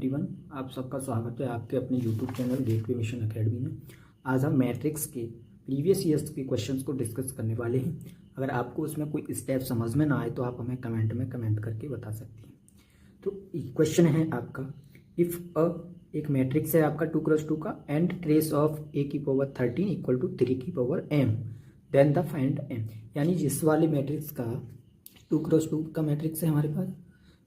Everyone, आप सबका स्वागत है आपके अपने YouTube channel gateway mission academy में। आज हम मैट्रिक्स के प्रीवियस ईयर्स के क्वेश्चंस को डिस्कस करने वाले हैं। अगर आपको उसमें कोई स्टेप समझ में ना आए तो आप हमें कमेंट में कमेंट करके बता सकती हैं। तो क्वेश्चन है आपका, इफ़ एक मैट्रिक्स है आपका 2x2 का एंड ट्रेस ऑफ a की पावर 13 इक्वल टू 3 की power m, then the find m। यानी जिस वाले मैट्रिक्स का 2x2 का मैट्रिक्स है हमारे पास,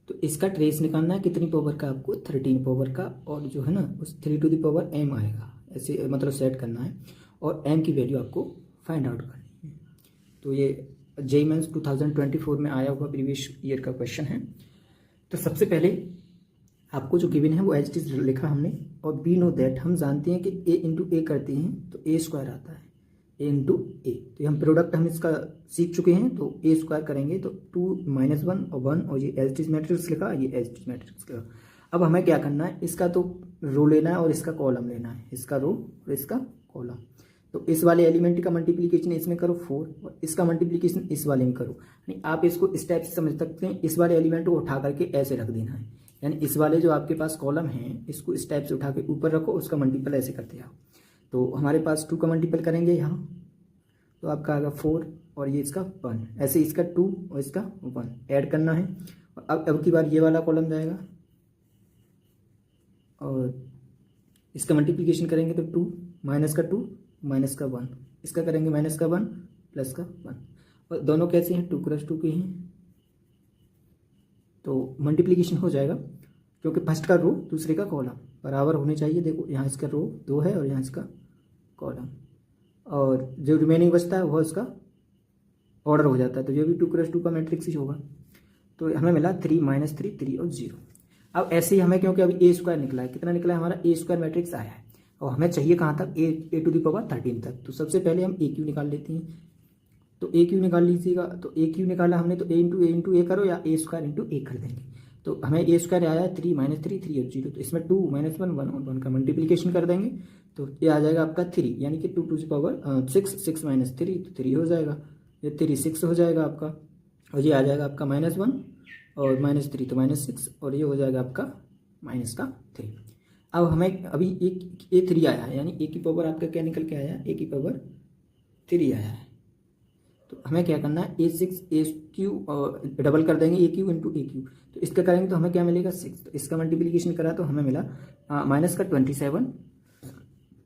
तो इसका ट्रेस निकालना है कितनी पावर का, आपको 13 पावर का, और जो है ना उस 3 टू द पावर m आएगा, ऐसे मतलब सेट करना है और m की वैल्यू आपको फाइंड आउट करनी है। तो ये जेईई मेंस 2024 में आया हुआ प्रीवियस ईयर का क्वेश्चन है। तो सबसे पहले आपको जो गिवन है वो एज इट इज लिखा हमने, और वी नो दैट, हम जानते हैं कि a इंटू ए करते हैं तो a स्क्वायर आता है, a इंटू ए। तो ये हम प्रोडक्ट हम इसका सीख चुके हैं, तो a स्क्वायर करेंगे तो 2 -1 और 1, और ये एज इट इज मैट्रिक्स लिखा, ये एज इट इज मैट्रिक्स लिखा। अब हमें क्या करना है, इसका तो रो लेना है और इसका कॉलम लेना है, इसका रो और इसका कॉलम। तो इस वाले एलिमेंट का मल्टीप्लिकेशन इसमें करो 4, और इसका मल्टीप्लिकेशन इस वाले में करो। यानी आप इसको इस टाइप से समझ सकते हैं, इस वाले एलिमेंट को उठा करके ऐसे रख देना है, यानी इस वाले जो आपके पास कॉलम है इसको इस टाइप से उठा के ऊपर रखो, उसका मल्टीपल ऐसे करते आओ। तो हमारे पास 2 का मल्टीपल करेंगे यहाँ, तो आपका आएगा 4 और ये इसका 1, ऐसे इसका 2 और इसका 1 ऐड करना है। अब की बार ये वाला कॉलम जाएगा और इसका मल्टीप्लिकेशन करेंगे तो 2 माइनस का 2 माइनस का 1, इसका करेंगे माइनस का 1 प्लस का 1, और दोनों कैसे हैं 2x2 के हैं, तो मल्टीप्लिकेशन हो जाएगा क्योंकि फर्स्ट का रो दूसरे का कॉलम बराबर होने चाहिए। देखो यहाँ इसका रो 2 है और यहाँ इसका कॉलम, और जो रिमेनिंग बचता है वह इसका ऑर्डर हो जाता है, तो ये भी 2x2 का मैट्रिक्स ही होगा। तो हमें मिला 3 - 3 3 और 0। अब ऐसे ही हमें, क्योंकि अभी a स्क्वायर निकला है, कितना निकला है हमारा a स्क्वायर मैट्रिक्स आया है, और हमें चाहिए कहाँ तक, a टू द पावर 13 तक। तो सबसे पहले हम a क्यू निकाल लेते हैं, तो a क्यू निकाल लीजिएगा। तो a क्यू निकाला हमने, तो a इंटू ए करो या a स्क्वायर इंटू ए कर देंगे। तो हमें a स्क्वायर आया 3 - 3 3 और 0, तो इसमें 2 - 1 1 और 1 का मल्टीप्लिकेशन कर देंगे, तो ये आ जाएगा आपका 3, यानी कि 2 टू द पावर 6 6 - 3 तो 3 हो जाएगा, ये 3 6 हो जाएगा आपका, और ये आ जाएगा आपका -1 और -3 तो -6, और ये हो जाएगा आपका -3। अब हमें अभी एक a3 आया है, यानी a की पावर आपका क्या निकल के आया, a की पावर 3 आया है। तो हमें क्या करना है, a6 a क्यू डबल कर देंगे, a Q into A Q, तो इसका करेंगे तो हमें क्या मिलेगा 6, तो इसका मल्टीप्लिकेशन करा तो हमें मिला माइनस का 27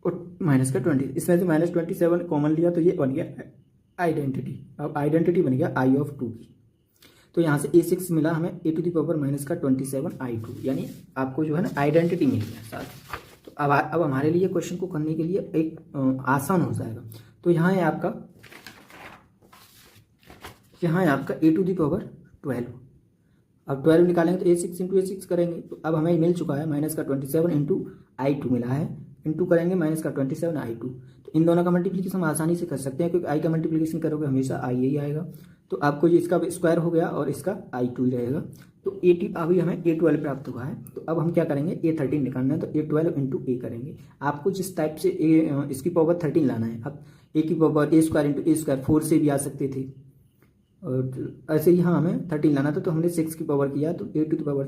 और माइनस का 20, इसमें से -27 कॉमन लिया तो ये बन गया आइडेंटिटी। अब आइडेंटिटी बन गया i ऑफ 2 की, तो यहाँ से a6 मिला हमें a to the power -27 i2, यानी आपको जो है ना आइडेंटिटी मिल गया साथ। तो अब हमारे लिए क्वेश्चन को करने के लिए एक आसान हो जाएगा। तो यहाँ है आपका a टू द पावर 12। अब 12 निकालेंगे तो a6 इंटू a6 करेंगे, तो अब हमें मिल चुका है -27 इंटू i2 मिला है, इंटू करेंगे -27 i2। तो इन दोनों का मल्टीप्लिकेशन हम आसानी से कर सकते हैं, क्योंकि i का मल्टीप्लिकेशन करोगे हमेशा i ही आएगा। तो आपको ये इसका स्क्वायर हो गया और इसका i2 ही रहेगा। तो अभी हमें a12 प्राप्त हुआ है, तो अब हम क्या करेंगे, a13 निकालना है, तो a12 इंटू ए करेंगे। आपको जिस टाइप से इसकी पावर 13 लाना है, अब a की power a square into A square 4 से भी आ सकते थे, और ऐसे ही हाँ हमें 13 लाना था, तो हमने 6 की पावर किया, तो a to the power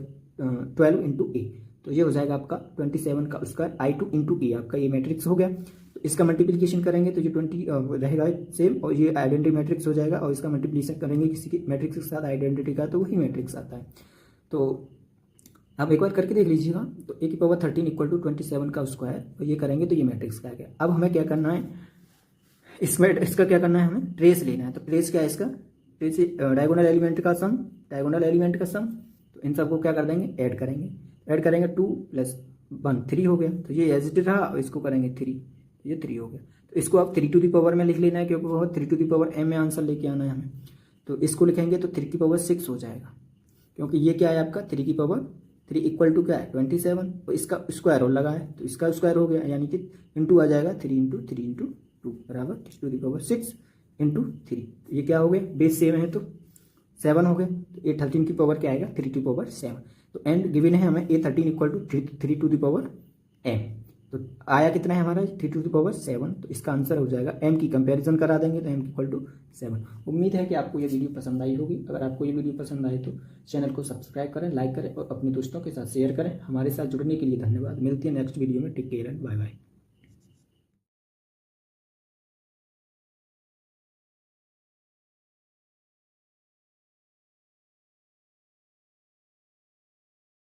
12 into a, तो ये हो जाएगा आपका 27 का स्क्वायर i2 इंटू ए, आपका ये मैट्रिक्स हो गया। तो इसका मल्टीप्लिकेशन करेंगे तो ये 20 रहेगा सेम, और ये आइडेंटिटी मैट्रिक्स हो जाएगा, और इसका मल्टीप्लिकेशन करेंगे किसी के मैट्रिक्स के साथ आइडेंटिटी का, तो वही मैट्रिक्स आता है। तो आप एक बार करके देख लीजिएगा, तो a की पावर 13 इक्वल टू 27 का स्क्वायर, और ये करेंगे तो ये मैट्रिक्स का आ गया। अब हमें क्या करना है, इसका क्या करना है, हमें ट्रेस लेना है। तो ट्रेस क्या है इसका, ट्रेस डायगोनल एलिमेंट का सम, डायगोनल एलिमेंट का सम। तो इन सबको क्या कर देंगे, ऐड करेंगे 2 + 1 3 हो गया, तो ये एज इट इज रहा, और इसको करेंगे 3, ये 3 हो गया। तो इसको आप 3 टू द पावर में लिख लेना है, क्योंकि वह 3 टू द पावर m में आंसर लेके आना है हमें। तो इसको लिखेंगे तो 3 की पावर 6 हो जाएगा, क्योंकि ये क्या है आपका 3 की पावर 3 इक्वल टू क्या है 27, और इसका स्क्वायर और लगा है, तो इसका स्क्वायर हो गया, यानी कि इंटू आ जाएगा 3 इंटू 3 इंटू 2 बराबर 3 टू द पावर 6 इंटू 3। ये क्या हो गया, बेस सेम है तो 7 हो गए, तो a13 की पावर क्या आएगा 3 टू पावर 7। तो एंड गिवन है हमें a13 equal to 3 to the power m। तो आया कितना है हमारा 3⁻7। तो इसका आंसर हो जाएगा, m की कंपैरिजन करा देंगे तो m इक्वल टू 7। उम्मीद है कि आपको ये वीडियो पसंद आई होगी। अगर आपको ये वीडियो पसंद आए तो चैनल को सब्सक्राइब करें, लाइक करें और अपने दोस्तों के साथ शेयर करें। हमारे साथ जुड़ने के लिए धन्यवाद। मिलती है नेक्स्ट वीडियो में। Take care and bye bye.